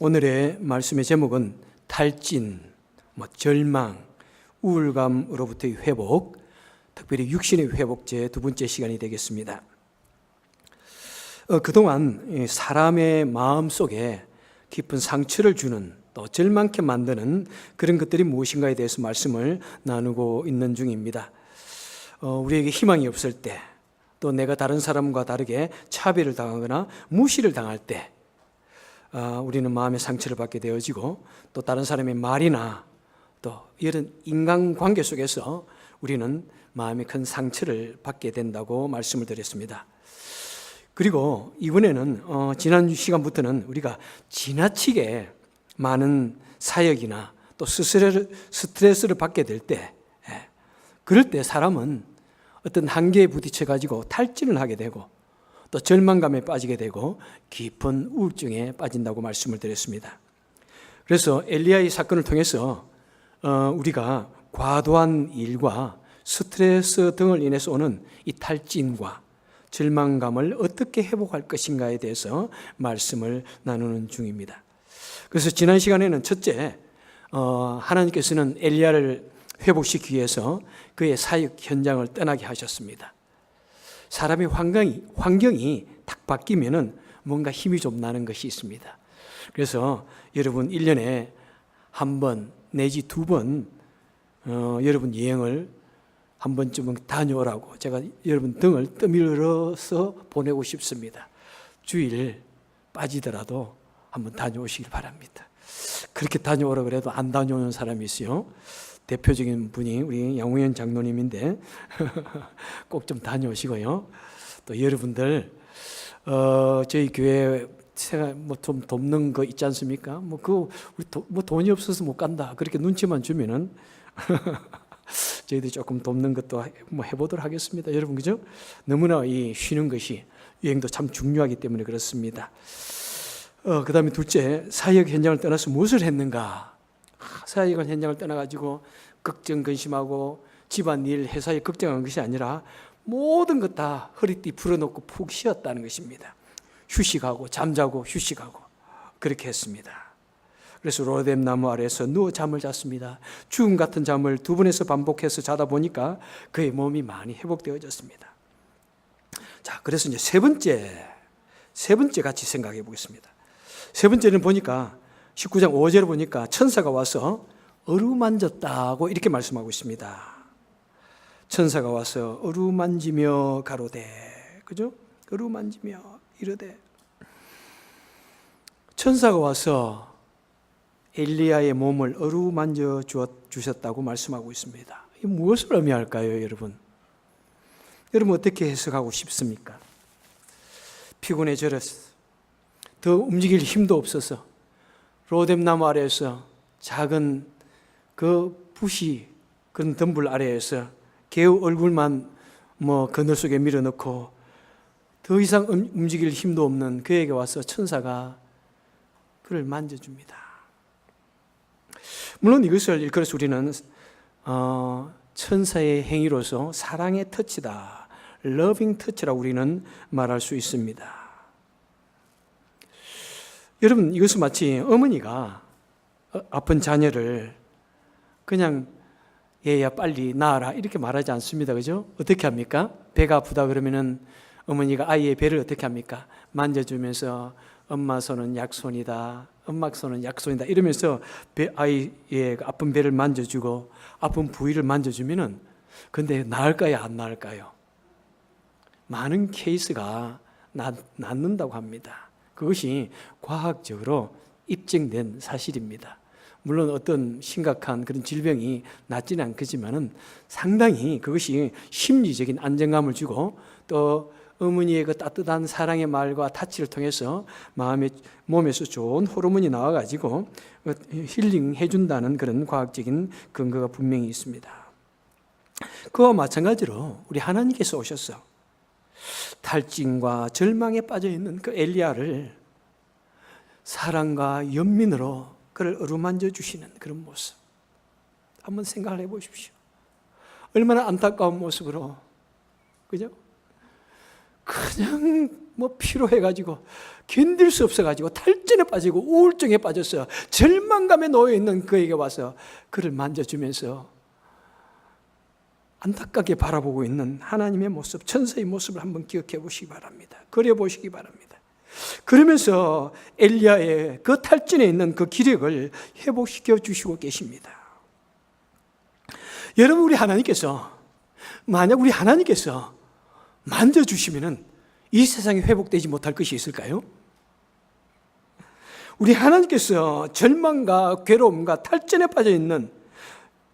오늘의 말씀의 제목은 탈진, 절망, 우울감으로부터의 회복, 특별히 육신의 회복제 두 번째 시간이 되겠습니다. 그동안 사람의 마음 속에 깊은 상처를 주는 또 절망케 만드는 그런 것들이 무엇인가에 대해서 말씀을 나누고 있는 중입니다. 우리에게 희망이 없을 때, 또 내가 다른 사람과 다르게 차별을 당하거나 무시를 당할 때 우리는 마음의 상처를 받게 되어지고, 또 다른 사람의 말이나 또 이런 인간관계 속에서 우리는 마음의 큰 상처를 받게 된다고 말씀을 드렸습니다. 그리고 이번에는 지난 시간부터는 우리가 지나치게 많은 사역이나 또 스트레스를 받게 될 때, 그럴 때 사람은 어떤 한계에 부딪혀 가지고 탈진을 하게 되고 또 절망감에 빠지게 되고 깊은 우울증에 빠진다고 말씀을 드렸습니다. 그래서 엘리야의 사건을 통해서 우리가 과도한 일과 스트레스 등을 인해서 오는 이 탈진과 절망감을 어떻게 회복할 것인가에 대해서 말씀을 나누는 중입니다. 그래서 지난 시간에는 첫째, 하나님께서는 엘리야를 회복시키기 위해서 그의 사역 현장을 떠나게 하셨습니다. 사람의 환경이 딱 바뀌면은 뭔가 힘이 좀 나는 것이 있습니다. 그래서 여러분 1년에 한 번 내지 두 번 여러분 여행을 한 번쯤은 다녀오라고 제가 여러분 등을 떠밀어서 보내고 싶습니다. 주일 빠지더라도 한번 다녀오시길 바랍니다. 그렇게 다녀오라 그래도 안 다녀오는 사람이 있어요. 대표적인 분이 우리 양우현 장로님인데 꼭 좀 다녀오시고요. 또 여러분들 저희 교회 좀 돕는 거 있지 않습니까? 우리 돈이 없어서 못 간다 그렇게 눈치만 주면은 저희들이 조금 돕는 것도 해보도록 하겠습니다. 여러분, 그죠? 너무나 이 쉬는 것이 여행도 참 중요하기 때문에 그렇습니다. 그 다음에 둘째, 사역 현장을 떠나서 무엇을 했는가? 사역 현장을 떠나가지고 걱정, 근심하고 집안일, 회사에 걱정한 것이 아니라 모든 것 다 허리띠 풀어놓고 푹 쉬었다는 것입니다. 휴식하고 잠자고 휴식하고 그렇게 했습니다. 그래서 로뎀 나무 아래에서 누워 잠을 잤습니다. 죽음 같은 잠을 두 번에서 반복해서 자다 보니까 그의 몸이 많이 회복되어졌습니다. 자, 그래서 이제 세 번째 같이 생각해 보겠습니다. 세 번째는 보니까 19장 5절을 보니까 천사가 와서 어루만졌다고 이렇게 말씀하고 있습니다. 천사가 와서 어루만지며 가로되, 그죠? 어루만지며 이르되. 천사가 와서 엘리야의 몸을 어루만져 주셨다고 말씀하고 있습니다. 이게 무엇을 의미할까요, 여러분? 여러분 어떻게 해석하고 싶습니까? 피곤해져서 더 움직일 힘도 없어서 로뎀 나무 아래에서 작은 그 붓이 그런 덤불 아래에서 개의 얼굴만 그늘 속에 밀어넣고 더 이상 움직일 힘도 없는 그에게 와서 천사가 그를 만져줍니다. 물론 이것을 일컬어서 우리는 천사의 행위로서 사랑의 터치다, 러빙 터치라고 우리는 말할 수 있습니다. 여러분, 이것은 마치 어머니가 아픈 자녀를 그냥 얘야 빨리 나아라 이렇게 말하지 않습니다. 그죠? 어떻게 합니까? 배가 아프다 그러면은 어머니가 아이의 배를 어떻게 합니까? 만져주면서 엄마 손은 약손이다, 엄마 손은 약손이다 이러면서 아이의 아픈 배를 만져주고 아픈 부위를 만져주면은 근데 나을까요, 안 나을까요? 많은 케이스가 낫는다고 합니다. 그것이 과학적으로 입증된 사실입니다. 물론 어떤 심각한 그런 질병이 낫지는 않겠지만은 상당히 그것이 심리적인 안정감을 주고 또 어머니의 그 따뜻한 사랑의 말과 타치를 통해서 몸에서 좋은 호르몬이 나와가지고 힐링해 준다는 그런 과학적인 근거가 분명히 있습니다. 그와 마찬가지로 우리 하나님께서 오셔서 탈진과 절망에 빠져있는 그 엘리야를 사랑과 연민으로 그를 어루만져 주시는 그런 모습 한번 생각을 해보십시오. 얼마나 안타까운 모습으로, 그죠? 그냥 뭐 피로해가지고 견딜 수 없어가지고 탈진에 빠지고 우울증에 빠졌어요. 절망감에 놓여있는 그에게 와서 그를 만져주면서 안타깝게 바라보고 있는 하나님의 모습, 천사의 모습을 한번 기억해 보시기 바랍니다. 그려보시기 바랍니다. 그러면서 엘리야의 그 탈진에 있는 그 기력을 회복시켜 주시고 계십니다. 여러분, 만약 우리 하나님께서 만져주시면은 이 세상에 회복되지 못할 것이 있을까요? 우리 하나님께서 절망과 괴로움과 탈진에 빠져 있는,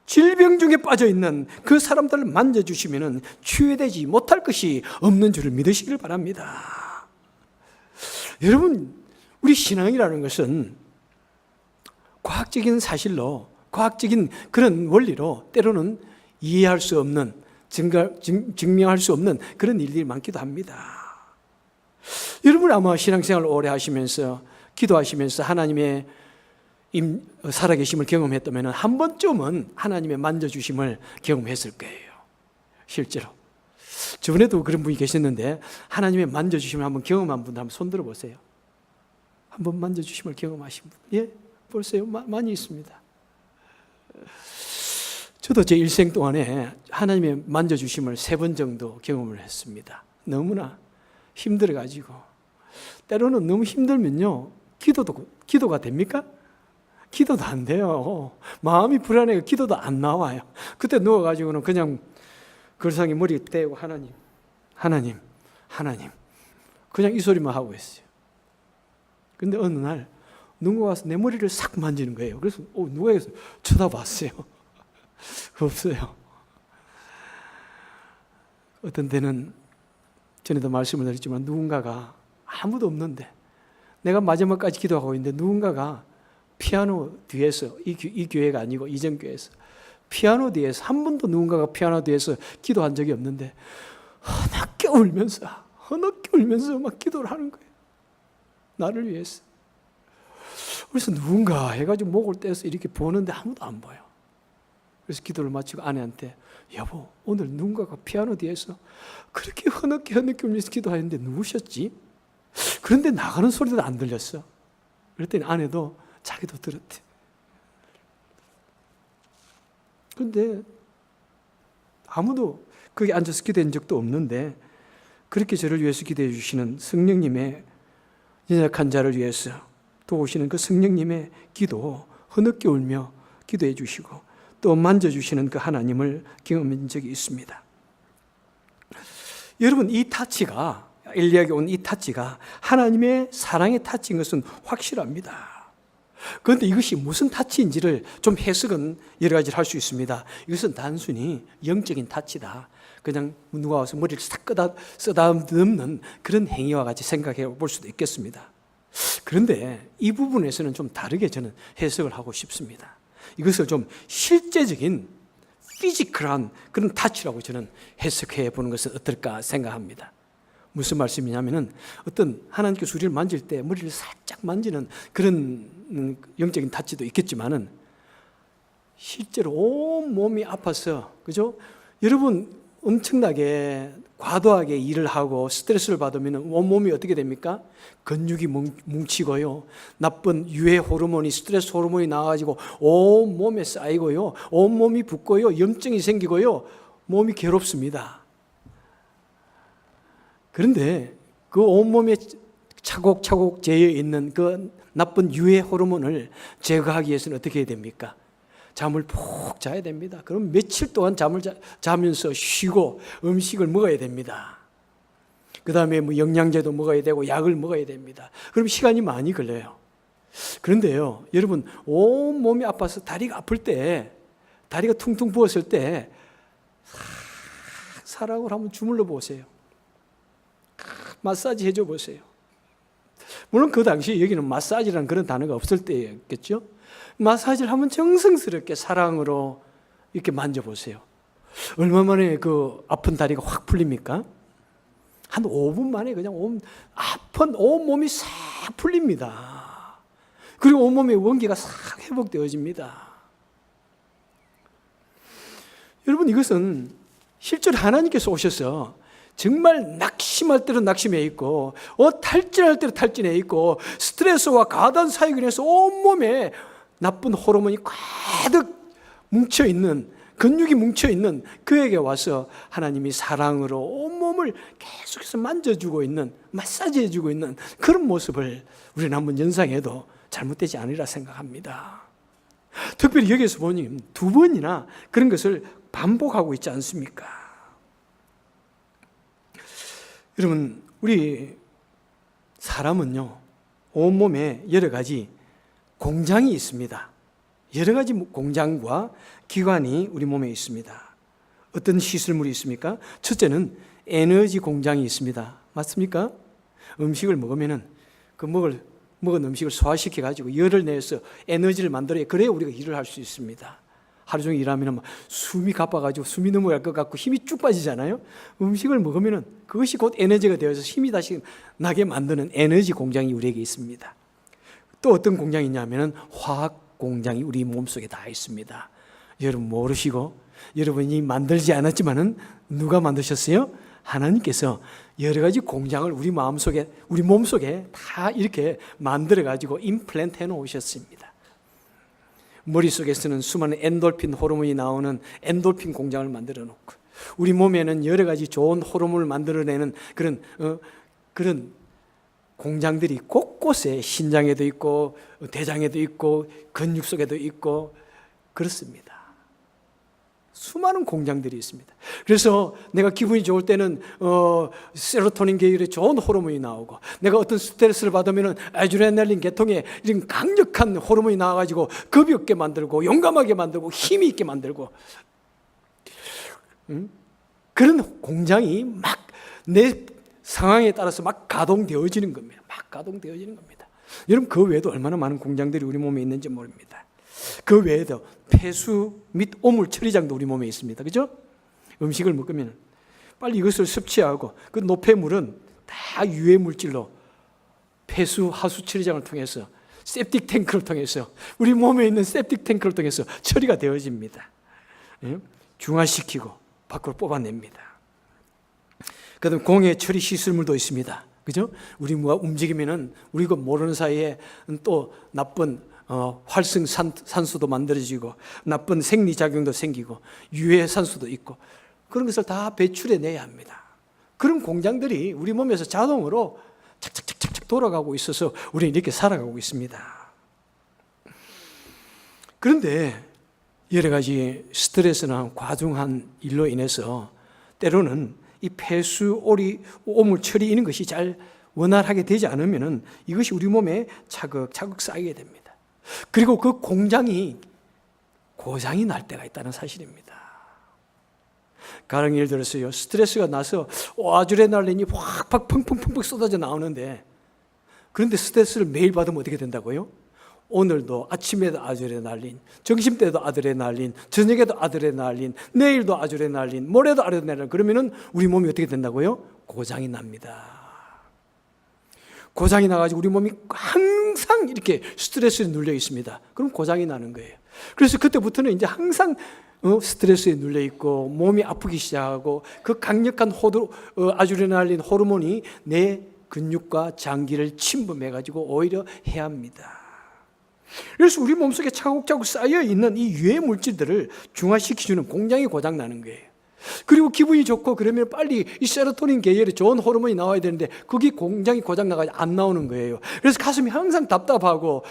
질병 중에 빠져 있는 그 사람들을 만져주시면 치유되지 못할 것이 없는 줄을 믿으시길 바랍니다. 여러분, 우리 신앙이라는 것은 과학적인 사실로, 과학적인 그런 원리로 때로는 이해할 수 없는, 증명할 수 없는 그런 일들이 많기도 합니다. 여러분, 아마 신앙생활을 오래 하시면서, 기도하시면서 하나님의 살아계심을 경험했다면 한 번쯤은 하나님의 만져주심을 경험했을 거예요. 실제로. 저번에도 그런 분이 계셨는데, 하나님의 만져주심을 한번 경험한 분들 한번 손 들어보세요. 한번 만져주심을 경험하신 분. 예, 벌써요. 많이 있습니다. 저도 제 일생 동안에 하나님의 만져주심을 3번 정도 경험을 했습니다. 너무나 힘들어가지고. 때로는 너무 힘들면요, 기도가 됩니까? 기도도 안 돼요. 마음이 불안해서 기도도 안 나와요. 그때 누워가지고는 그냥 걸상에 머리 대고 하나님 그냥 이 소리만 하고 있어요. 근데 어느 날 누가 와서 내 머리를 싹 만지는 거예요. 그래서 누가 해서 쳐다봤어요. 없어요. 어떤 때는 전에도 말씀을 드렸지만 누군가가 아무도 없는데 내가 마지막까지 기도하고 있는데 누군가가 피아노 뒤에서, 이 교회가 아니고 이전 교회에서 피아노 뒤에서, 한 번도 누군가가 피아노 뒤에서 기도한 적이 없는데 흐느껴 울면서 막 기도를 하는 거예요. 나를 위해서. 그래서 누군가 해가지고 목을 떼서 이렇게 보는데 아무도 안 보여. 그래서 기도를 마치고 아내한테, 여보, 오늘 누군가가 피아노 뒤에서 그렇게 흐느껴 울면서 기도하는데 누구셨지? 그런데 나가는 소리도 안 들렸어. 그랬더니 아내도 자기도 들었대. 그런데 아무도 거기 앉아서 기도한 적도 없는데 그렇게 저를 위해서 기도해 주시는 성령님의, 연약한 자를 위해서 도우시는 그 성령님의 기도, 흐느껴 울며 기도해 주시고 또 만져주시는 그 하나님을 경험한 적이 있습니다. 여러분, 이 타치가, 엘리야에게 온 이 타치가 하나님의 사랑의 타치인 것은 확실합니다. 그런데 이것이 무슨 타치인지를 좀 해석은 여러 가지를 할 수 있습니다. 이것은 단순히 영적인 타치다. 그냥 누가 와서 머리를 싹 쓰다듬는 그런 행위와 같이 생각해 볼 수도 있겠습니다. 그런데 이 부분에서는 좀 다르게 저는 해석을 하고 싶습니다. 이것을 좀 실제적인 피지컬한 그런 타치라고 저는 해석해 보는 것은 어떨까 생각합니다. 무슨 말씀이냐면은 어떤 하나님께서 우리를 만질 때 머리를 살짝 만지는 그런 영적인 타치도 있겠지만은 실제로 온 몸이 아파서, 그죠? 여러분, 엄청나게 과도하게 일을 하고 스트레스를 받으면 온몸이 어떻게 됩니까? 근육이 뭉치고요, 나쁜 유해 호르몬이, 스트레스 호르몬이 나와가지고 온몸에 쌓이고요, 온몸이 붓고요, 염증이 생기고요, 몸이 괴롭습니다. 그런데 그 온몸에 차곡차곡 재어 있는 그 나쁜 유해 호르몬을 제거하기 위해서는 어떻게 해야 됩니까? 잠을 푹 자야 됩니다. 그럼 며칠 동안 잠을 자면서 쉬고 음식을 먹어야 됩니다. 그 다음에 뭐 영양제도 먹어야 되고 약을 먹어야 됩니다. 그럼 시간이 많이 걸려요. 그런데요, 여러분, 온 몸이 아파서 다리가 아플 때, 다리가 퉁퉁 부었을 때 사랑을 한번 주물러 보세요. 마사지 해줘 보세요. 물론 그 당시 여기는 마사지라는 그런 단어가 없을 때였겠죠. 마사지를 한번 정성스럽게 사랑으로 이렇게 만져보세요. 얼마 만에 그 아픈 다리가 확 풀립니까? 한 5분 만에 그냥 아픈 온몸이 싹 풀립니다. 그리고 온몸의 원기가 싹 회복되어집니다. 여러분, 이것은 실제로 하나님께서 오셔서 정말 낙심할 때로 낙심해 있고 탈진할 때로 탈진해 있고 스트레스와 과다한 사역을 해서 온몸에 나쁜 호르몬이 가득 뭉쳐있는, 근육이 뭉쳐있는 그에게 와서 하나님이 사랑으로 온몸을 계속해서 만져주고 있는, 마사지해주고 있는 그런 모습을 우리는 한번 연상해도 잘못되지 않으리라 생각합니다. 특별히 여기에서 보니 2번이나 그런 것을 반복하고 있지 않습니까? 여러분, 우리 사람은요, 온몸에 여러 가지 공장이 있습니다. 여러 가지 공장과 기관이 우리 몸에 있습니다. 어떤 시설물이 있습니까? 첫째는 에너지 공장이 있습니다. 맞습니까? 음식을 먹으면은 그 먹은 음식을 소화시켜 가지고 열을 내서 에너지를 만들어야, 그래야 우리가 일을 할 수 있습니다. 하루 종일 일하면 막 숨이 가빠가지고 숨이 넘어갈 것 같고 힘이 쭉 빠지잖아요. 음식을 먹으면은 그것이 곧 에너지가 되어서 힘이 다시 나게 만드는 에너지 공장이 우리에게 있습니다. 또 어떤 공장이 있냐면은 화학 공장이 우리 몸속에 다 있습니다. 여러분 모르시고, 여러분이 만들지 않았지만은 누가 만드셨어요? 하나님께서 여러 가지 공장을 우리 마음속에, 우리 몸속에 다 이렇게 만들어 가지고 임플란트 해 놓으셨습니다. 머릿속에서는 수많은 엔돌핀 호르몬이 나오는 엔돌핀 공장을 만들어 놓고, 우리 몸에는 여러 가지 좋은 호르몬을 만들어내는 그런 공장들이 곳곳에 신장에도 있고 대장에도 있고 근육 속에도 있고 그렇습니다. 수많은 공장들이 있습니다. 그래서 내가 기분이 좋을 때는 세로토닌 계열의 좋은 호르몬이 나오고, 내가 어떤 스트레스를 받으면 아드레날린 계통의 이런 강력한 호르몬이 나와가지고 겁이 없게 만들고 용감하게 만들고 힘이 있게 만들고, 그런 공장이 막 내 상황에 따라서 막 가동되어지는 겁니다. 막 가동되어지는 겁니다. 여러분, 그 외에도 얼마나 많은 공장들이 우리 몸에 있는지 모릅니다. 그 외에도 폐수 및 오물 처리장도 우리 몸에 있습니다. 그죠? 음식을 먹으면 빨리 이것을 섭취하고, 그 노폐물은 다 유해 물질로 폐수 하수 처리장을 통해서, 세프틱 탱크를 통해서, 우리 몸에 있는 세프틱 탱크를 통해서 처리가 되어집니다. 중화시키고 밖으로 뽑아냅니다. 그다음 공해 처리 시설물도 있습니다. 그죠? 우리가 움직이면은 우리가 모르는 사이에 또 나쁜 활성산소도 만들어지고 나쁜 생리작용도 생기고 유해산소도 있고, 그런 것을 다 배출해내야 합니다. 그런 공장들이 우리 몸에서 자동으로 착착착착 돌아가고 있어서 우리는 이렇게 살아가고 있습니다. 그런데 여러 가지 스트레스나 과중한 일로 인해서 때로는 이 폐수, 오물 처리 이런 것이 잘 원활하게 되지 않으면 이것이 우리 몸에 차곡차곡 쌓이게 됩니다. 그리고 그 공장이 고장이 날 때가 있다는 사실입니다. 가령 예를 들어서요, 스트레스가 나서 아드레날린이 확 펑펑펑 쏟아져 나오는데, 그런데 스트레스를 매일 받으면 어떻게 된다고요? 오늘도 아침에도 아드레날린, 점심때도 아드레날린, 저녁에도 아드레날린, 내일도 아드레날린, 모레도 아드레날린, 그러면은 우리 몸이 어떻게 된다고요? 고장이 납니다. 고장이 나가지고 우리 몸이 항상 이렇게 스트레스에 눌려 있습니다. 그럼 고장이 나는 거예요. 그래서 그때부터는 이제 항상 스트레스에 눌려 있고 몸이 아프기 시작하고, 그 강력한 아드레날린 호르몬이 내 근육과 장기를 침범해가지고 오히려 해합니다. 그래서 우리 몸속에 차곡차곡 쌓여있는 이 유해 물질들을 중화시켜주는 공장이 고장나는 거예요. 그리고 기분이 좋고 그러면 빨리 이 세로토닌 계열의 좋은 호르몬이 나와야 되는데 그게 공장이 고장나가지고 안 나오는 거예요. 그래서 가슴이 항상 답답하고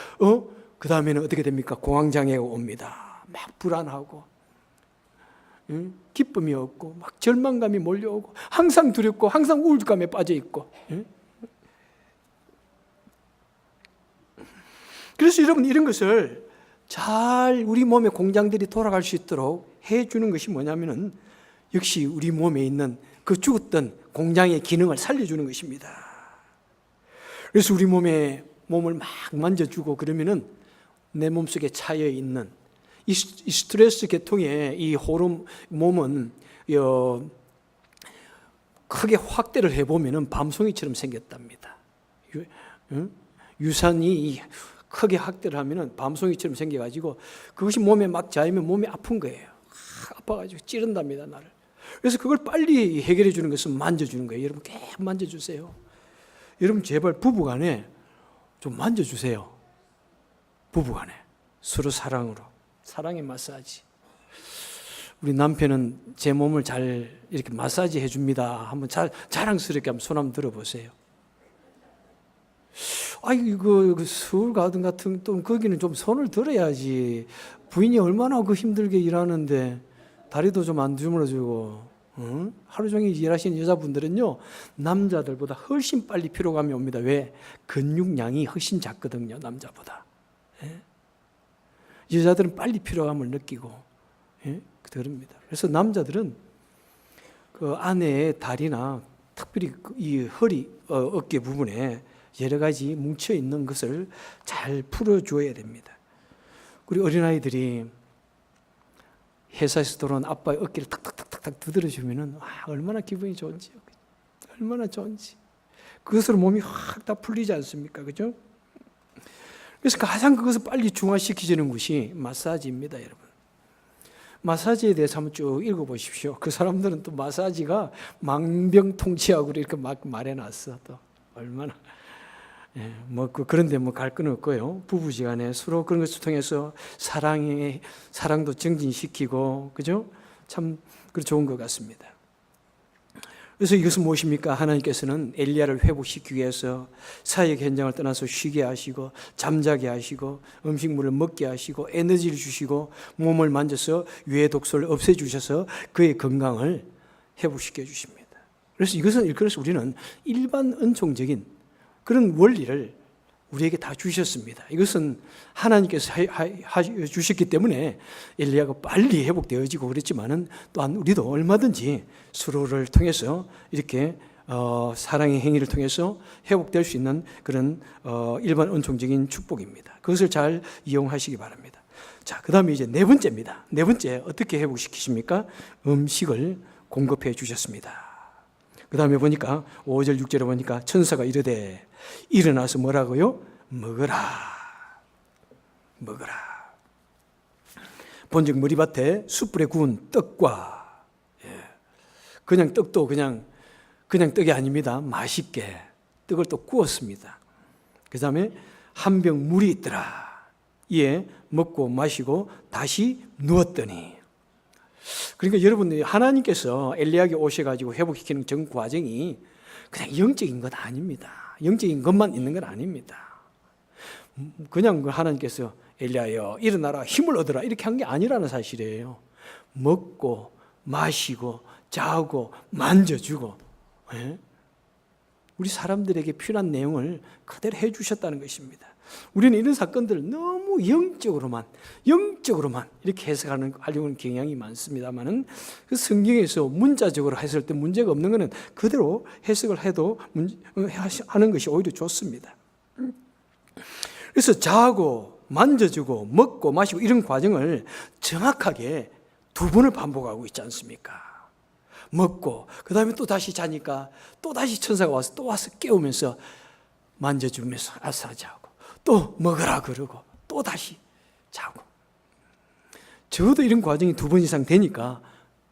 그 다음에는 어떻게 됩니까? 공황장애가 옵니다. 막 불안하고 기쁨이 없고 막 절망감이 몰려오고 항상 두렵고 항상 우울감에 빠져있고. 그래서 여러분, 이런 것을 잘 우리 몸의 공장들이 돌아갈 수 있도록 해주는 것이 뭐냐면은 역시 우리 몸에 있는 그 죽었던 공장의 기능을 살려주는 것입니다. 그래서 우리 몸을 막 만져주고 그러면은 내 몸속에 차여 있는 이 스트레스 계통의 이 몸은 크게 확대를 해보면은 밤송이처럼 생겼답니다. 유산이 크게 확대를 하면은 밤송이처럼 생겨가지고 그것이 몸에 막 자이면 몸이 아픈 거예요. 아파가지고 찌른답니다, 나를. 그래서 그걸 빨리 해결해 주는 것은 만져주는 거예요. 여러분 계속 만져주세요. 여러분 제발 부부간에 좀 만져주세요. 부부간에 서로 사랑으로, 사랑의 마사지. 우리 남편은 제 몸을 잘 이렇게 마사지 해줍니다. 한번 자랑스럽게 한번 손 한번 들어보세요. 이거 서울 가든 같은 또 거기는 좀 손을 들어야지. 부인이 얼마나 그 힘들게 일하는데 다리도 좀 안 주물러주고, 응? 하루 종일 일하시는 여자분들은요, 남자들보다 훨씬 빨리 피로감이 옵니다. 왜? 근육량이 훨씬 작거든요, 남자보다. 예? 여자들은 빨리 피로감을 느끼고, 예? 그럽니다. 그래서 남자들은 그 아내의 다리나 특별히 이 허리, 어깨 부분에 여러 가지 뭉쳐 있는 것을 잘 풀어줘야 됩니다. 우리 어린아이들이 회사에서 돌아온 아빠의 어깨를 탁탁탁탁 두드려주면은 얼마나 기분이 좋은지요. 얼마나 좋은지. 그것으로 몸이 확 다 풀리지 않습니까? 그죠? 그래서 가장 그것을 빨리 중화시키는 것이 마사지입니다, 여러분. 마사지에 대해서 한번 쭉 읽어보십시오. 그 사람들은 또 마사지가 망병통치약으로 이렇게 막 말해놨어. 또 얼마나. 예, 그런데 갈 건 없고요. 부부지간에 서로 그런 것을 통해서 사랑도 증진시키고, 그죠? 참 좋은 것 같습니다. 그래서 이것은 무엇입니까? 하나님께서는 엘리야를 회복시키기 위해서 사역 현장을 떠나서 쉬게 하시고, 잠자게 하시고, 음식물을 먹게 하시고, 에너지를 주시고, 몸을 만져서 유해 독소를 없애주셔서 그의 건강을 회복시켜 주십니다. 그래서 그래서 우리는 일반 은총적인 그런 원리를 우리에게 다 주셨습니다. 이것은 하나님께서 주셨기 때문에 엘리야가 빨리 회복되어지고 그랬지만은 또한 우리도 얼마든지 서로를 통해서 이렇게 사랑의 행위를 통해서 회복될 수 있는 그런 일반 은총적인 축복입니다. 그것을 잘 이용하시기 바랍니다. 자, 그 다음에 이제 네 번째입니다. 네 번째 어떻게 회복시키십니까? 음식을 공급해 주셨습니다. 그 다음에 보니까 5절 6절에 보니까 천사가 이르되 일어나서 뭐라고요? 먹어라. 본즉 머리밭에 숯불에 구운 떡과, 그냥 떡도 그냥 떡이 아닙니다. 맛있게 떡을 또 구웠습니다. 그 다음에 한 병 물이 있더라. 이에 먹고 마시고 다시 누웠더니. 그러니까 여러분, 하나님께서 엘리야에게 오셔가지고 회복시키는 전 과정이 그냥 영적인 것 아닙니다. 영적인 것만 있는 건 아닙니다. 그냥 하나님께서 엘리야여 일어나라 힘을 얻어라 이렇게 한 게 아니라는 사실이에요. 먹고 마시고 자고 만져주고, 우리 사람들에게 필요한 내용을 그대로 해주셨다는 것입니다. 우리는 이런 사건들을 너무 영적으로만 이렇게 해석하려고 하는 경향이 많습니다만은 그 성경에서 문자적으로 했을 때 문제가 없는 것은 그대로 해석을 해도 하는 것이 오히려 좋습니다. 그래서 자고 만져주고 먹고 마시고 이런 과정을 정확하게 두 번을 반복하고 있지 않습니까? 먹고 그 다음에 또 다시 자니까 또 다시 천사가 와서 또 와서 깨우면서 만져주면서 아싸 자고 또 먹으라 그러고 또 다시 자고. 적어도 이런 과정이 두 번 이상 되니까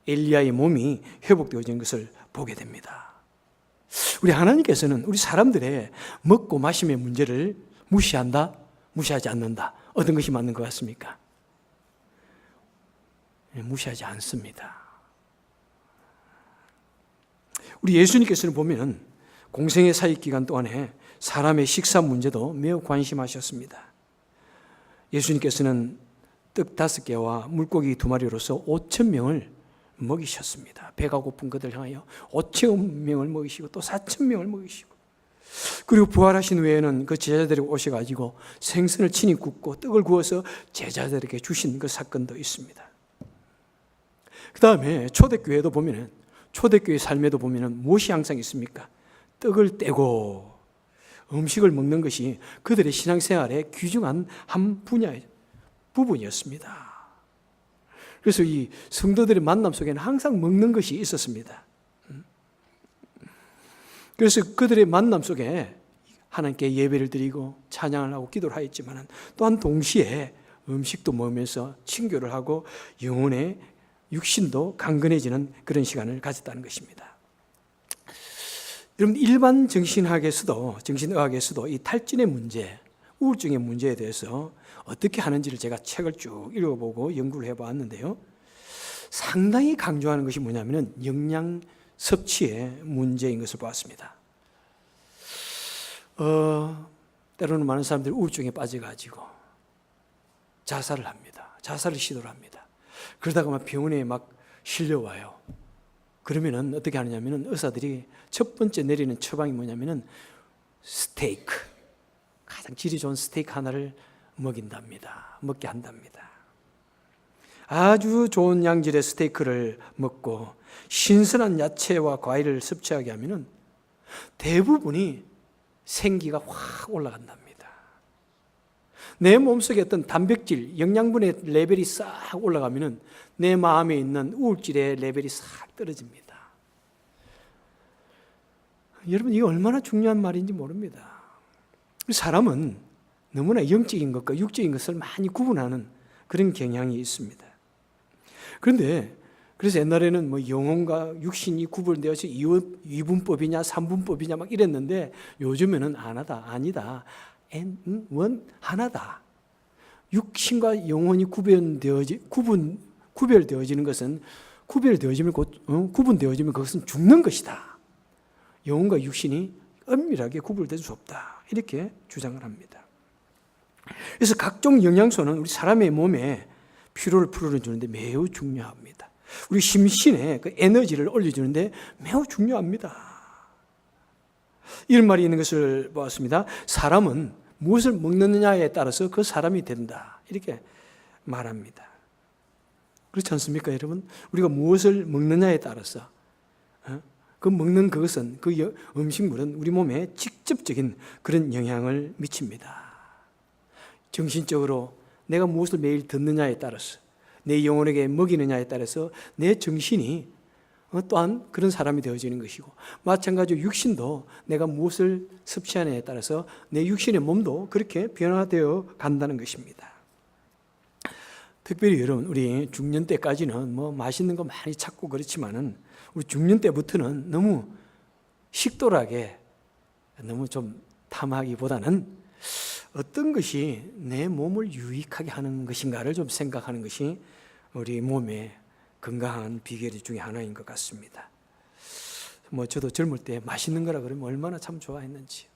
엘리야의 몸이 회복되어진 것을 보게 됩니다. 우리 하나님께서는 우리 사람들의 먹고 마심의 문제를 무시한다? 무시하지 않는다. 어떤 것이 맞는 것 같습니까? 무시하지 않습니다. 우리 예수님께서는 보면 공생의 사역 기간 동안에 사람의 식사 문제도 매우 관심하셨습니다. 예수님께서는 떡 5개와 물고기 2마리로서 5,000명을 먹이셨습니다. 배가 고픈 그들 향하여 5,000명을 먹이시고 또 4,000명을 먹이시고, 그리고 부활하신 후에는 그 제자들이 오셔가지고 생선을 친히 굽고 떡을 구워서 제자들에게 주신 그 사건도 있습니다. 그 다음에 초대교회도 보면은, 초대교회 삶에도 보면은 무엇이 항상 있습니까? 떡을 떼고 음식을 먹는 것이 그들의 신앙생활의 귀중한 한 부분이었습니다. 그래서 이 성도들의 만남 속에는 항상 먹는 것이 있었습니다. 그래서 그들의 만남 속에 하나님께 예배를 드리고 찬양을 하고 기도를 하였지만 또한 동시에 음식도 먹으면서 친교를 하고 영혼의 육신도 강건해지는 그런 시간을 가졌다는 것입니다. 여러분, 일반 정신의학에서도 이 탈진의 문제, 우울증의 문제에 대해서 어떻게 하는지를 제가 책을 쭉 읽어보고 연구를 해보았는데요. 상당히 강조하는 것이 뭐냐면 영양 섭취의 문제인 것을 보았습니다. 때로는 많은 사람들이 우울증에 빠져가지고 자살을 합니다. 자살을 시도를 합니다. 그러다가 막 병원에 막 실려와요. 그러면은 어떻게 하느냐면은 의사들이 첫 번째 내리는 처방이 뭐냐면은 스테이크, 가장 질이 좋은 스테이크 하나를 먹게 한답니다. 아주 좋은 양질의 스테이크를 먹고 신선한 야채와 과일을 섭취하게 하면은 대부분이 생기가 확 올라간답니다. 내 몸속에 어떤 단백질, 영양분의 레벨이 싹 올라가면은 내 마음에 있는 우울질의 레벨이 싹 떨어집니다. 여러분, 이게 얼마나 중요한 말인지 모릅니다. 사람은 너무나 영적인 것과 육적인 것을 많이 구분하는 그런 경향이 있습니다. 그런데 그래서 옛날에는 뭐 영혼과 육신이 구분되어서 이분법이냐 삼분법이냐 막 이랬는데 요즘에는 아니다. 하나다. 육신과 영혼이 구별되어지는 것은 구분되어지면 그것은 죽는 것이다. 영혼과 육신이 엄밀하게 구분될 수 없다. 이렇게 주장을 합니다. 그래서 각종 영양소는 우리 사람의 몸에 피로를 풀어주는데 매우 중요합니다. 우리 심신에 그 에너지를 올려주는데 매우 중요합니다. 이런 말이 있는 것을 보았습니다. 사람은 무엇을 먹느냐에 따라서 그 사람이 된다. 이렇게 말합니다. 그렇지 않습니까, 여러분? 우리가 무엇을 먹느냐에 따라서 그 먹는 그것은, 그 음식물은 우리 몸에 직접적인 그런 영향을 미칩니다. 정신적으로 내가 무엇을 매일 듣느냐에 따라서, 내 영혼에게 먹이느냐에 따라서 내 정신이 또한 그런 사람이 되어지는 것이고, 마찬가지로 육신도 내가 무엇을 섭취하느냐에 따라서 내 육신의 몸도 그렇게 변화되어 간다는 것입니다. 특별히 여러분, 우리 중년 때까지는 뭐 맛있는 거 많이 찾고 그렇지만은 우리 중년 때부터는 너무 식도락에 너무 좀 탐하기보다는 어떤 것이 내 몸을 유익하게 하는 것인가를 좀 생각하는 것이 우리 몸의 건강한 비결 중에 하나인 것 같습니다. 뭐 저도 젊을 때 맛있는 거라 그러면 얼마나 참 좋아했는지,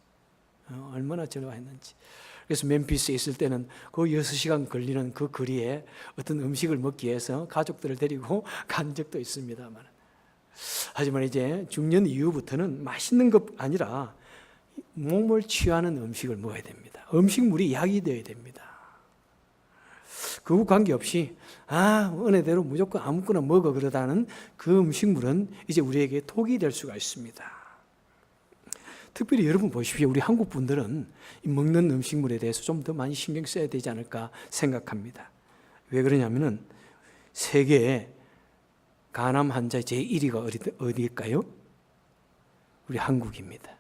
그래서 멤피스에 있을 때는 그 6시간 걸리는 그 거리에 어떤 음식을 먹기 위해서 가족들을 데리고 간 적도 있습니다만, 하지만 이제 중년 이후부터는 맛있는 것 아니라 몸을 취하는 음식을 먹어야 됩니다. 음식물이 약이 되어야 됩니다. 그거 관계없이 은혜대로 무조건 아무거나 먹어 그러다는 그 음식물은 이제 우리에게 독이 될 수가 있습니다. 특별히 여러분 보십시오. 우리 한국 분들은 먹는 음식물에 대해서 좀 더 많이 신경 써야 되지 않을까 생각합니다. 왜 그러냐면은 세계에 간암 환자의 제1위가 어디일까요? 우리 한국입니다.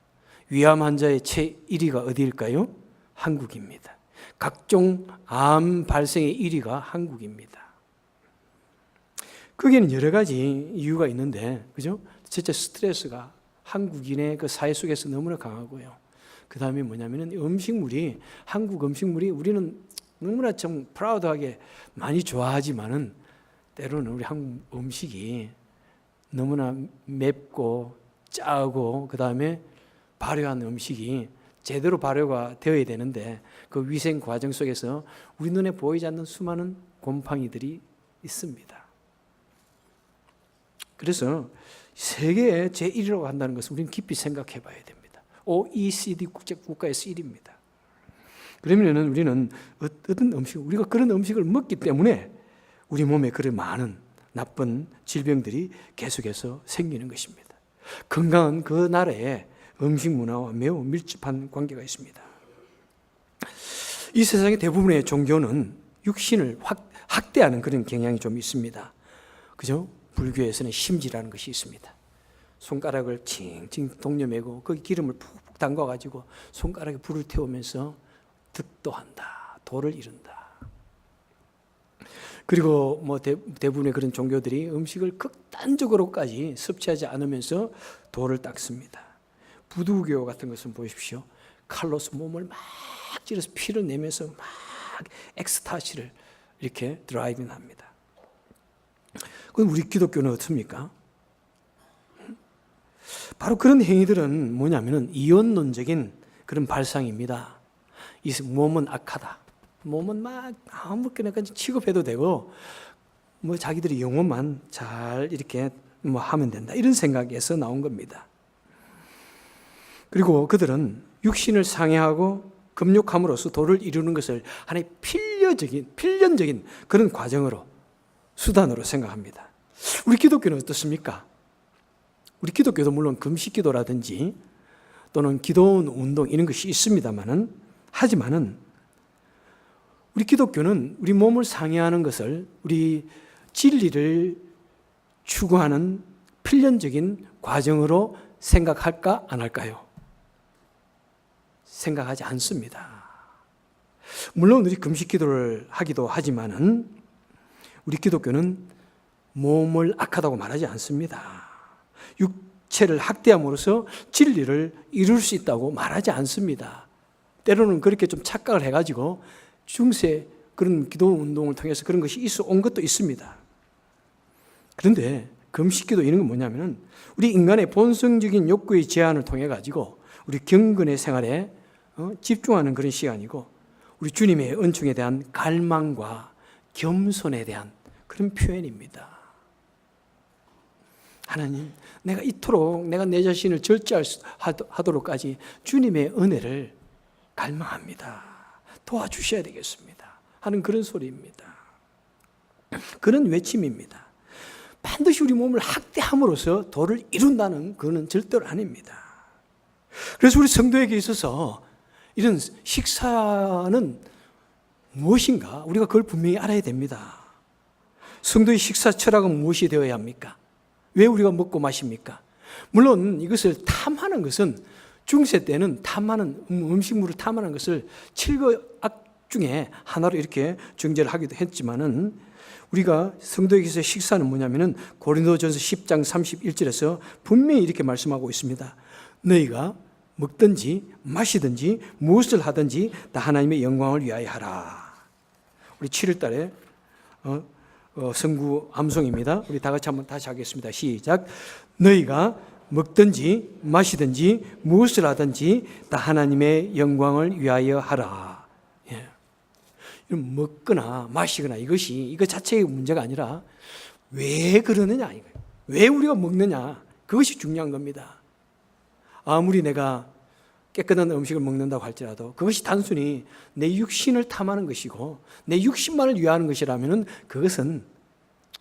위암 환자의 제1위가 어디일까요? 한국입니다. 각종 암 발생의 1위가 한국입니다. 거기에는 여러 가지 이유가 있는데, 그죠? 첫째, 스트레스가 한국인의 그 사회 속에서 너무나 강하고요. 그 다음에 뭐냐면은 한국 음식물이 우리는 너무나 좀 프라우드하게 많이 좋아하지만은 때로는 우리 한국 음식이 너무나 맵고 짜고 그 다음에 발효한 음식이 제대로 발효가 되어야 되는데 그 위생 과정 속에서 우리 눈에 보이지 않는 수많은 곰팡이들이 있습니다. 그래서 세계에 제1위라고 한다는 것을 우리는 깊이 생각해 봐야 됩니다. OECD 국가에서 1위입니다. 그러면 우리는 어떤 우리가 그런 음식을 먹기 때문에 우리 몸에 그런 많은 나쁜 질병들이 계속해서 생기는 것입니다. 건강한 그 나라의 음식 문화와 매우 밀접한 관계가 있습니다. 이 세상의 대부분의 종교는 육신을 학대하는 그런 경향이 좀 있습니다. 그죠? 불교에서는 심지라는 것이 있습니다. 손가락을 칭칭 동여매고 거기 기름을 푹푹 담가가지고 손가락에 불을 태우면서 득도한다, 도를 이룬다. 그리고 뭐 대부분의 그런 종교들이 음식을 극단적으로까지 섭취하지 않으면서 돌을 닦습니다. 부두교 같은 것은 보십시오. 칼로서 몸을 막 찔러서 피를 내면서 막 엑스타시를 이렇게 드라이빙 합니다. 그럼 우리 기독교는 어떻습니까? 바로 그런 행위들은 뭐냐면은 이원론적인 그런 발상입니다. 이 몸은 악하다. 몸은 막 아무렇게나 취급해도 되고 뭐 자기들이 영혼만 잘 이렇게 뭐 하면 된다. 이런 생각에서 나온 겁니다. 그리고 그들은 육신을 상해하고 금욕함으로써 도를 이루는 것을 하나의 필연적인 그런 과정으로 수단으로 생각합니다. 우리 기독교는 어떻습니까? 우리 기독교도 물론 금식기도라든지 또는 기도원 운동 이런 것이 있습니다만은 하지만은 우리 기독교는 우리 몸을 상해하는 것을 우리 진리를 추구하는 필연적인 과정으로 생각할까 안 할까요? 생각하지 않습니다. 물론 우리 금식기도를 하기도 하지만은 우리 기독교는 몸을 악하다고 말하지 않습니다. 육체를 학대함으로써 진리를 이룰 수 있다고 말하지 않습니다. 때로는 그렇게 좀 착각을 해가지고 중세 그런 기도 운동을 통해서 그런 것이 있어 온 것도 있습니다. 그런데 금식기도 이런 건 뭐냐면은 우리 인간의 본성적인 욕구의 제한을 통해 가지고 우리 경건의 생활에 집중하는 그런 시간이고 우리 주님의 은총에 대한 갈망과 겸손에 대한 그런 표현입니다. 하나님, 내가 이토록 내가 내 자신을 절제하도록까지 주님의 은혜를 갈망합니다. 도와주셔야 되겠습니다. 하는 그런 소리입니다. 그런 외침입니다. 반드시 우리 몸을 학대함으로써 도를 이룬다는 그거는 절대로 아닙니다. 그래서 우리 성도에게 있어서 이런 식사는 무엇인가? 우리가 그걸 분명히 알아야 됩니다. 성도의 식사 철학은 무엇이 되어야 합니까? 왜 우리가 먹고 마십니까? 물론 이것을 탐하는 것은 중세 때는 탐하는 음식물을 탐하는 것을 7거 중에 하나로 이렇게 정죄를 하기도 했지만은 우리가 성도에게서 식사는 뭐냐면은 고린도전서 10장 31절에서 분명히 이렇게 말씀하고 있습니다. 너희가 먹든지 마시든지 무엇을 하든지 다 하나님의 영광을 위하여 하라. 우리 7월 달에 성구 암송입니다. 우리 다 같이 한번 다시 하겠습니다. 시작. 너희가 먹든지 마시든지 무엇을 하든지 다 하나님의 영광을 위하여 하라. 예. 먹거나 마시거나 이거 자체의 문제가 아니라 왜 그러느냐 이거예요. 왜 우리가 먹느냐 그것이 중요한 겁니다. 아무리 내가 깨끗한 음식을 먹는다고 할지라도 그것이 단순히 내 육신을 탐하는 것이고 내 육신만을 위하는 것이라면 그것은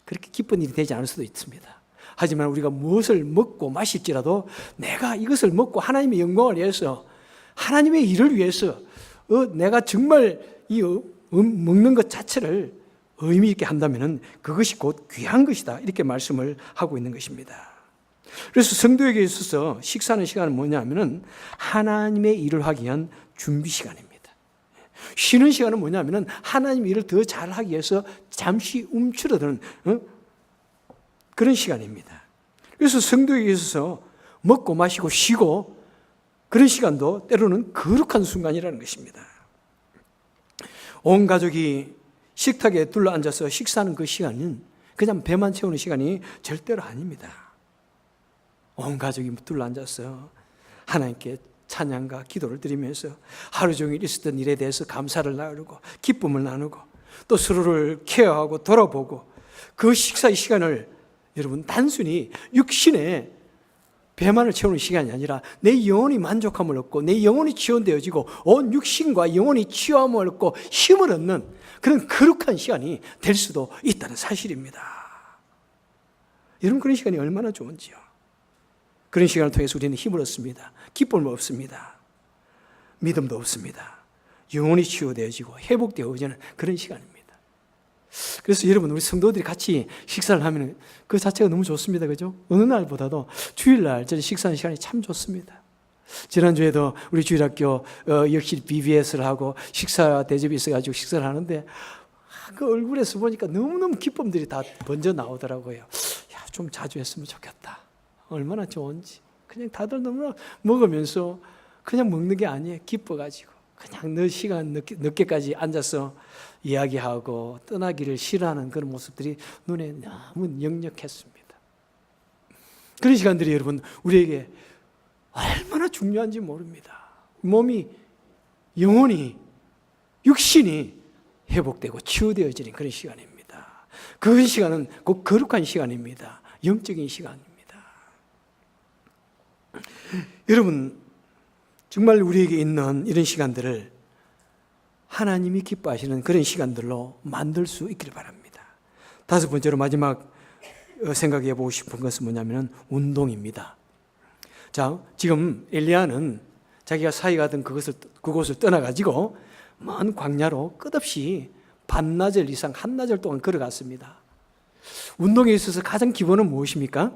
그렇게 기쁜 일이 되지 않을 수도 있습니다. 하지만 우리가 무엇을 먹고 마실지라도 내가 이것을 먹고 하나님의 영광을 위해서 하나님의 일을 위해서 내가 정말 이 먹는 것 자체를 의미 있게 한다면 그것이 곧 귀한 것이다. 이렇게 말씀을 하고 있는 것입니다. 그래서 성도에게 있어서 식사하는 시간은 뭐냐면은 하나님의 일을 하기 위한 준비 시간입니다. 쉬는 시간은 뭐냐면은 하나님 일을 더 잘하기 위해서 잠시 움츠러드는 그런 시간입니다. 그래서 성도에게 있어서 먹고 마시고 쉬고 그런 시간도 때로는 거룩한 순간이라는 것입니다. 온 가족이 식탁에 둘러앉아서 식사하는 그 시간은 그냥 배만 채우는 시간이 절대로 아닙니다. 온 가족이 둘러앉아서 하나님께 찬양과 기도를 드리면서 하루 종일 있었던 일에 대해서 감사를 나누고 기쁨을 나누고 또 서로를 케어하고 돌아보고 그 식사의 시간을 여러분 단순히 육신의 배만을 채우는 시간이 아니라 내 영혼이 만족함을 얻고 내 영혼이 치유되어지고 온 육신과 영혼이 치유함을 얻고 힘을 얻는 그런 거룩한 시간이 될 수도 있다는 사실입니다. 여러분 그런 시간이 얼마나 좋은지요. 그런 시간을 통해서 우리는 힘을 얻습니다. 기쁨을 얻습니다. 믿음도 얻습니다. 영혼이 치유되어지고 회복되어지는 그런 시간입니다. 그래서 여러분 우리 성도들이 같이 식사를 하면 그 자체가 너무 좋습니다. 그죠? 어느 날보다도 주일날 저는 식사하는 시간이 참 좋습니다. 지난주에도 우리 주일학교 역시 BBS를 하고 식사 대접이 있어가지고 식사를 하는데 그 얼굴에서 보니까 너무너무 기쁨들이 다 번져 나오더라고요. 야, 좀 자주 했으면 좋겠다. 얼마나 좋은지. 그냥 다들 너무나 먹으면서 그냥 먹는 게 아니에요. 기뻐가지고. 그냥 시간 늦게까지 앉아서 이야기하고 떠나기를 싫어하는 그런 모습들이 눈에 너무 역력했습니다. 그런 시간들이 여러분 우리에게 얼마나 중요한지 모릅니다. 몸이, 영혼이, 육신이 회복되고 치유되어지는 그런 시간입니다. 그 시간은 꼭 거룩한 시간입니다. 영적인 시간입니다. 여러분, 정말 우리에게 있는 이런 시간들을 하나님이 기뻐하시는 그런 시간들로 만들 수 있기를 바랍니다. 다섯 번째로 마지막 생각해 보고 싶은 것은 뭐냐면 운동입니다. 자, 지금 엘리야는 자기가 사역하던 그곳을 떠나가지고 먼 광야로 끝없이 반나절 이상 한나절 동안 걸어갔습니다. 운동에 있어서 가장 기본은 무엇입니까?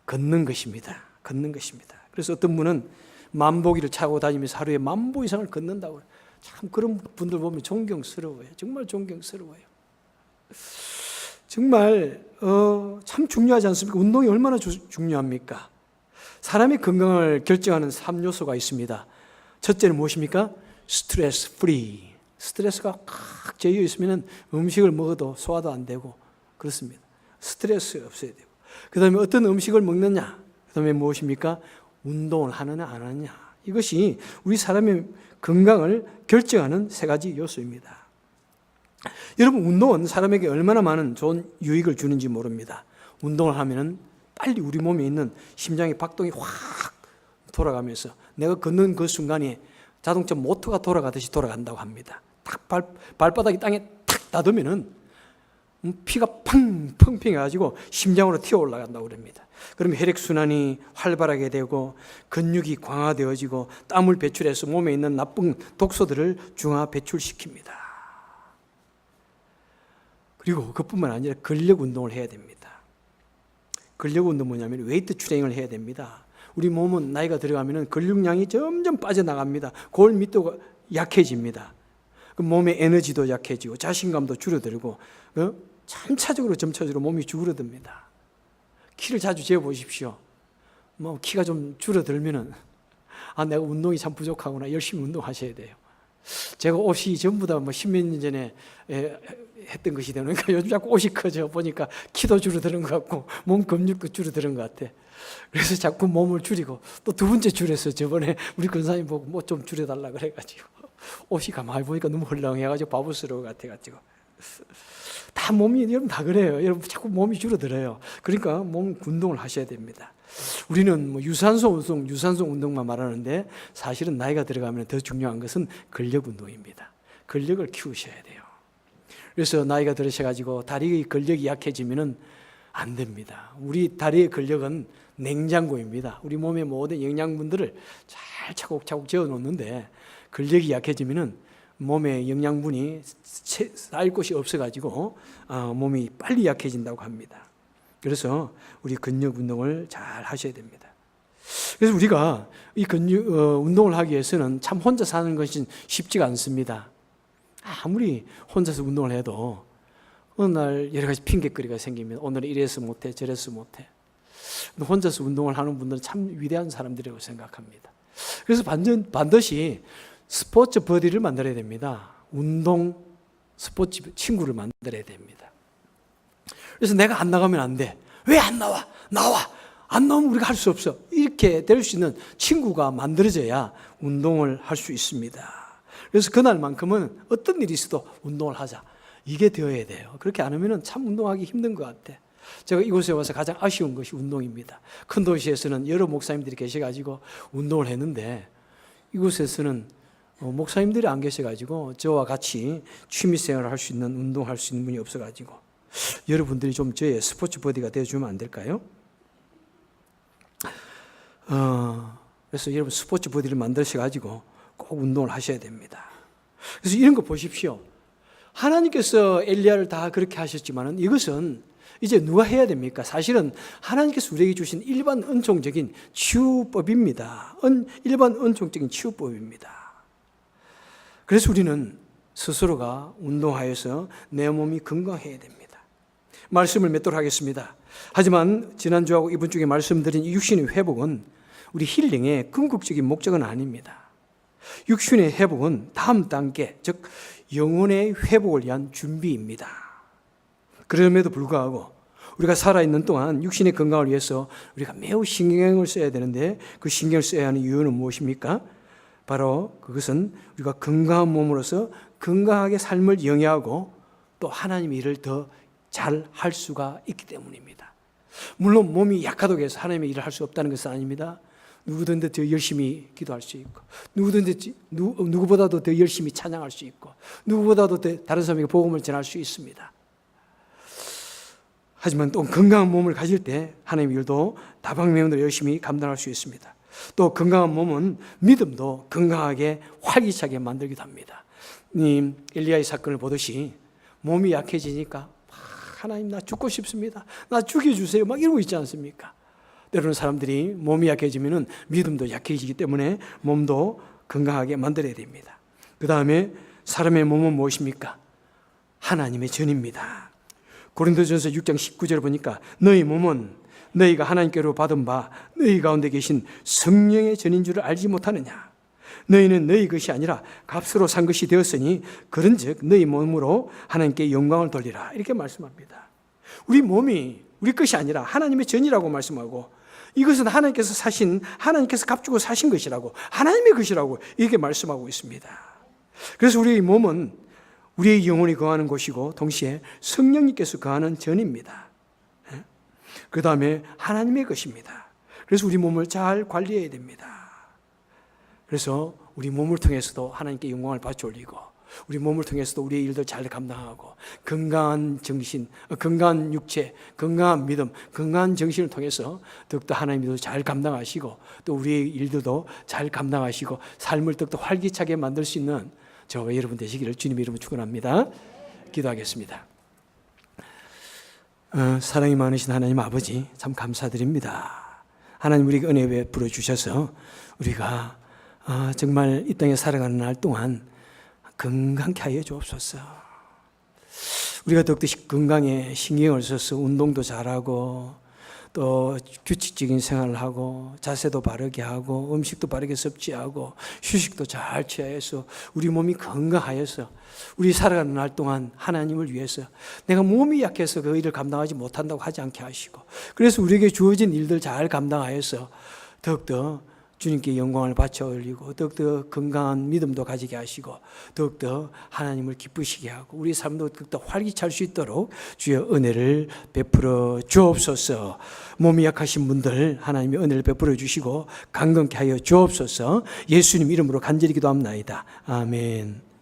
걷는 것입니다. 걷는 것입니다. 그래서 어떤 분은 만보기를 차고 다니면서 하루에 10,000보 이상을 걷는다고 해요. 참 그런 분들 보면 존경스러워요. 정말 존경스러워요. 정말 참 중요하지 않습니까? 운동이 얼마나 중요합니까? 사람의 건강을 결정하는 3요소가 있습니다. 첫째는 무엇입니까? 스트레스 프리. 스트레스가 꽉 죄어 있으면 음식을 먹어도 소화도 안 되고 그렇습니다. 스트레스 없어야 되고. 그 다음에 어떤 음식을 먹느냐? 그 다음에 무엇입니까? 운동을 하느냐 안 하느냐. 이것이 우리 사람의 건강을 결정하는 세 가지 요소입니다. 여러분, 운동은 사람에게 얼마나 많은 좋은 유익을 주는지 모릅니다. 운동을 하면은 빨리 우리 몸에 있는 심장의 박동이 확 돌아가면서 내가 걷는 그 순간에 자동차 모터가 돌아가듯이 돌아간다고 합니다. 딱 발바닥이 땅에 탁 닿으면은 피가 펑펑 해가지고 심장으로 튀어 올라간다고 그럽니다. 그러면 혈액순환이 활발하게 되고 근육이 강화되어지고 땀을 배출해서 몸에 있는 나쁜 독소들을 중화 배출시킵니다. 그리고 그뿐만 아니라 근력 운동을 해야 됩니다. 근력 운동 뭐냐면 웨이트 트레이닝을 해야 됩니다. 우리 몸은 나이가 들어가면 근육량이 점점 빠져나갑니다. 골밑도 약해집니다. 몸의 에너지도 약해지고 자신감도 줄어들고 점차적으로 몸이 줄어듭니다. 키를 자주 재보십시오. 키가 좀 줄어들면은 내가 운동이 참 부족하구나. 열심히 운동하셔야 돼요. 제가 옷이 전부 다 10몇 년 전에 했던 것이 되니까 요즘 자꾸 옷이 커져 보니까 키도 줄어드는 것 같고 몸 근육도 줄어드는 것 같아. 그래서 자꾸 몸을 줄이고 또 두 번째 줄였어요. 저번에 우리 권사님 보고 뭐 좀 줄여달라 그래가지고 옷이 가만히 보니까 너무 헐렁해가지고 바보스러워 같아가지고 다 몸이 여러분 다 그래요. 여러분 자꾸 몸이 줄어들어요. 그러니까 몸 운동을 하셔야 됩니다. 우리는 유산소 운동만 말하는데 사실은 나이가 들어가면 더 중요한 것은 근력 운동입니다. 근력을 키우셔야 돼요. 그래서 나이가 들으셔가지고 다리의 근력이 약해지면은 안 됩니다. 우리 다리의 근력은 냉장고입니다. 우리 몸의 모든 영양분들을 잘 차곡차곡 재워 놓는데 근력이 약해지면은 몸에 영양분이 쌓일 곳이 없어가지고 몸이 빨리 약해진다고 합니다. 그래서 우리 근력 운동을 잘 하셔야 됩니다. 그래서 우리가 이 근육 운동을 하기 위해서는 참 혼자 사는 것이 쉽지가 않습니다. 아무리 혼자서 운동을 해도 어느 날 여러 가지 핑계거리가 생기면 오늘 이래서 못해 저래서 못해. 혼자서 운동을 하는 분들은 참 위대한 사람들이라고 생각합니다. 그래서 반드시 스포츠 버디를 만들어야 됩니다. 운동 스포츠 친구를 만들어야 됩니다. 그래서 내가 안 나가면 안 돼. 왜 안 나와? 나와! 안 나오면 우리가 할 수 없어. 이렇게 될 수 있는 친구가 만들어져야 운동을 할 수 있습니다. 그래서 그날만큼은 어떤 일이 있어도 운동을 하자. 이게 되어야 돼요. 그렇게 안 하면 참 운동하기 힘든 것 같아. 제가 이곳에 와서 가장 아쉬운 것이 운동입니다. 큰 도시에서는 여러 목사님들이 계셔가지고 운동을 했는데 이곳에서는 목사님들이 안 계셔가지고 저와 같이 취미생활을 할 수 있는 운동할 수 있는 분이 없어가지고 여러분들이 좀 저의 스포츠 버디가 되어주면 안 될까요? 그래서 여러분 스포츠 버디를 만드셔가지고 꼭 운동을 하셔야 됩니다. 그래서 이런 거 보십시오. 하나님께서 엘리야를 다 그렇게 하셨지만은 이것은 이제 누가 해야 됩니까? 사실은 하나님께서 우리에게 주신 일반 은총적인 치유법입니다. 일반 은총적인 치유법입니다. 그래서 우리는 스스로가 운동하여서 내 몸이 건강해야 됩니다. 말씀을 맺도록 하겠습니다. 하지만 지난주하고 이번 주에 말씀드린 육신의 회복은 우리 힐링의 궁극적인 목적은 아닙니다. 육신의 회복은 다음 단계, 즉 영혼의 회복을 위한 준비입니다. 그럼에도 불구하고 우리가 살아있는 동안 육신의 건강을 위해서 우리가 매우 신경을 써야 되는데, 그 신경을 써야 하는 이유는 무엇입니까? 바로 그것은 우리가 건강한 몸으로서 건강하게 삶을 영위하고 또 하나님의 일을 더 잘 할 수가 있기 때문입니다. 물론 몸이 약하다고 해서 하나님의 일을 할 수 없다는 것은 아닙니다. 누구든지 더 열심히 기도할 수 있고, 누구보다도 더 열심히 찬양할 수 있고, 누구보다도 더 다른 사람에게 복음을 전할 수 있습니다. 하지만 또 건강한 몸을 가질 때 하나님의 일도 다방면으로 열심히 감당할 수 있습니다. 또 건강한 몸은 믿음도 건강하게 활기차게 만들기도 합니다. 엘리야의 사건을 보듯이 몸이 약해지니까 하나님 나 죽고 싶습니다, 나 죽여주세요 막 이러고 있지 않습니까? 때로는 사람들이 몸이 약해지면 믿음도 약해지기 때문에 몸도 건강하게 만들어야 됩니다. 그 다음에 사람의 몸은 무엇입니까? 하나님의 전입니다. 고린도전서 6장 19절을 보니까 너희 몸은 너희가 하나님께로 받은 바 너희 가운데 계신 성령의 전인 줄을 알지 못하느냐? 너희는 너희 것이 아니라 값으로 산 것이 되었으니 그런즉 너희 몸으로 하나님께 영광을 돌리라, 이렇게 말씀합니다. 우리 몸이 우리 것이 아니라 하나님의 전이라고 말씀하고, 이것은 하나님께서 사신, 하나님께서 값주고 사신 것이라고, 하나님의 것이라고 이렇게 말씀하고 있습니다. 그래서 우리의 몸은 우리의 영혼이 거하는 곳이고 동시에 성령님께서 거하는 전입니다. 그 다음에 하나님의 것입니다. 그래서 우리 몸을 잘 관리해야 됩니다. 그래서 우리 몸을 통해서도 하나님께 영광을 바쳐 올리고, 우리 몸을 통해서도 우리의 일들 잘 감당하고, 건강한 정신, 건강한 육체, 건강한 믿음, 건강한 정신을 통해서 더욱더 하나님도 잘 감당하시고, 또 우리의 일들도 잘 감당하시고, 삶을 더욱더 활기차게 만들 수 있는 저와 여러분 되시기를 주님의 이름으로 축원합니다. 기도하겠습니다. 사랑이 많으신 하나님 아버지, 참 감사드립니다. 하나님 우리에게 은혜 베풀어 주셔서 우리가 정말 이 땅에 살아가는 날 동안 건강케 하여 주옵소서. 우리가 더욱더 건강에 신경을 써서 운동도 잘하고, 또 규칙적인 생활을 하고, 자세도 바르게 하고, 음식도 바르게 섭취하고, 휴식도 잘 취하여서 우리 몸이 건강하여서 우리 살아가는 날 동안 하나님을 위해서 내가 몸이 약해서 그 일을 감당하지 못한다고 하지 않게 하시고, 그래서 우리에게 주어진 일들 잘 감당하여서 더욱더 주님께 영광을 바쳐 올리고, 더욱더 건강한 믿음도 가지게 하시고, 더욱더 하나님을 기쁘시게 하고, 우리 삶도 더욱더 활기찰 수 있도록 주의 은혜를 베풀어 주옵소서. 몸이 약하신 분들 하나님의 은혜를 베풀어 주시고 강건케 하여 주옵소서. 예수님 이름으로 간절히 기도합나이다. 아멘.